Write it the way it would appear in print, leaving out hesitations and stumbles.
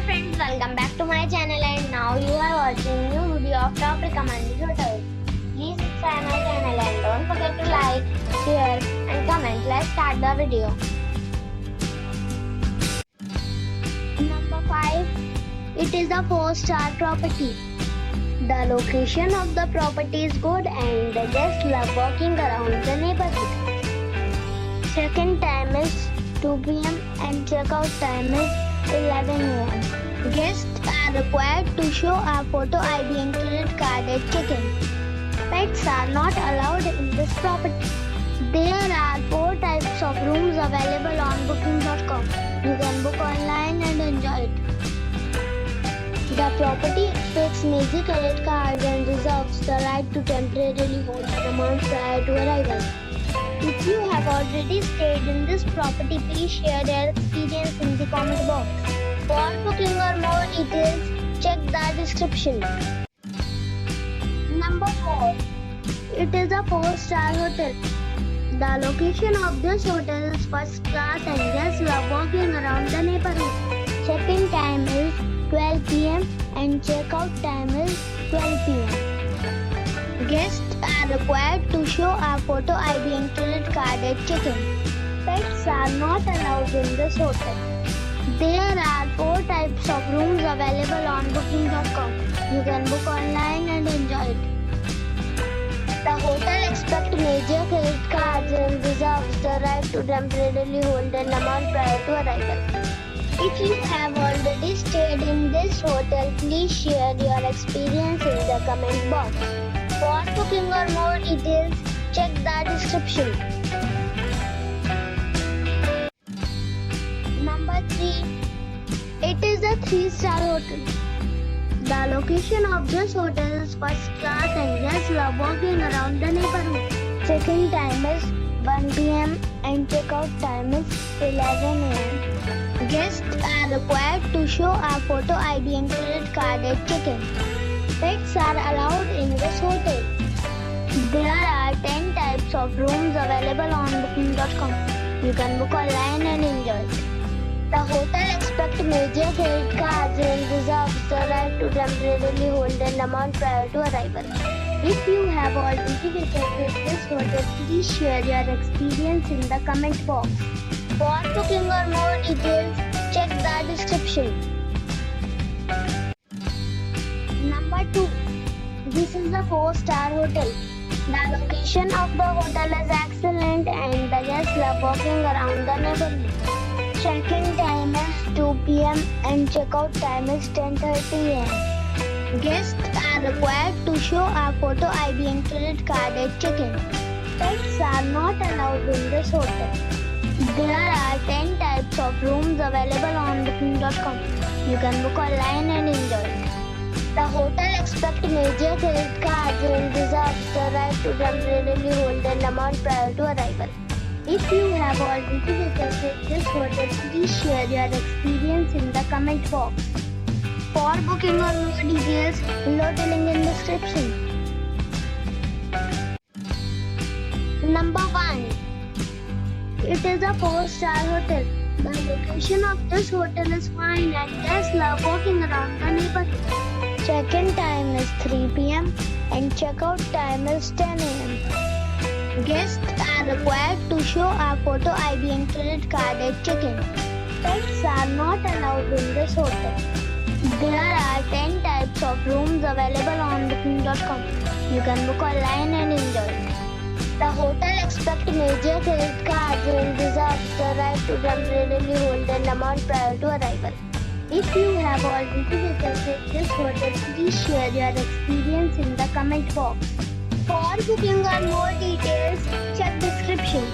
Hi friends, welcome back to my channel and now you are watching new video of top recommended hotels. Please subscribe my channel and don't forget to like, share and comment. Let's start the video. Number 5. It is a 4-star property. The location of the property is good and the guests love walking around the neighborhood. Check-in time is 2 p.m. and check-out time is 11 a.m. Guests are required to show a photo ID and credit card at check-in. Pets are not allowed in this property. There are 4 types of rooms available on booking.com. You can book online and enjoy it. The property takes major credit cards and reserves the right to temporarily hold an amount prior to arrival. If you have already stayed in this property, please share your experience in the comment box. For booking or more details, check the description. Number 4. It is a 4-star hotel. The location of this hotel is first class and guests love walking around the neighborhood. Check-in time is 12 p.m. and check-out time is 12 p.m. Guests are required to show a photo ID and credit card at check-in. Pets are not allowed in this hotel. There are 4 types of rooms available on booking.com. You can book online and enjoy it. The hotel expects major credit cards and reserves the right to temporarily hold an amount prior to arrival. If you have already stayed in this hotel, please share your experience in the comment box. For booking or more details, check the description. Number 3. It is a 3-star hotel. The location of this hotel is first class and guests love walking around the neighborhood. Check-in time is 1 p.m. and check-out time is 11 a.m. Guests are required to show a photo ID and credit card at check-in. Pets are allowed in this hotel. There are 10 types of rooms available on booking.com. You can book online and enjoy it. The hotel expects major credit cards and reserves the right to temporarily hold an amount prior to arrival. If you have already visited this hotel, please share your experience in the comment box. For booking or more details, check the description. Number 2. This is a 4-star hotel. The location of the hotel is excellent and the guests love walking around the neighborhood. Check-in time is 2 p.m. and check-out time is 10:30 a.m. Guests are required to show a photo ID and credit card at check-in. Pets are not allowed in this hotel. There are 10 types of rooms available on booking.com. You can book online and enjoy it. The hotel expects major credit cards and reserves the right to temporarily hold an amount prior to arrival. If you have already visited this hotel, please share your experience in the comment box. For booking or more details, below the link in description. Number 1. It is a 4-star hotel. The location of this hotel is fine and guests love walking around the neighborhood. Check-in time is 3 p.m. and check-out time is 10 a.m. Guests are required to show a photo ID and credit card at check-in. Pets are not allowed in this hotel. There are 10 types of rooms available on booking.com. You can book online and enjoy it. The hotel expects major credit cards and reserves the right to temporarily hold an amount prior to arrival. If you have already visited this hotel, please share your experience in the comment box. For booking or more details, check description.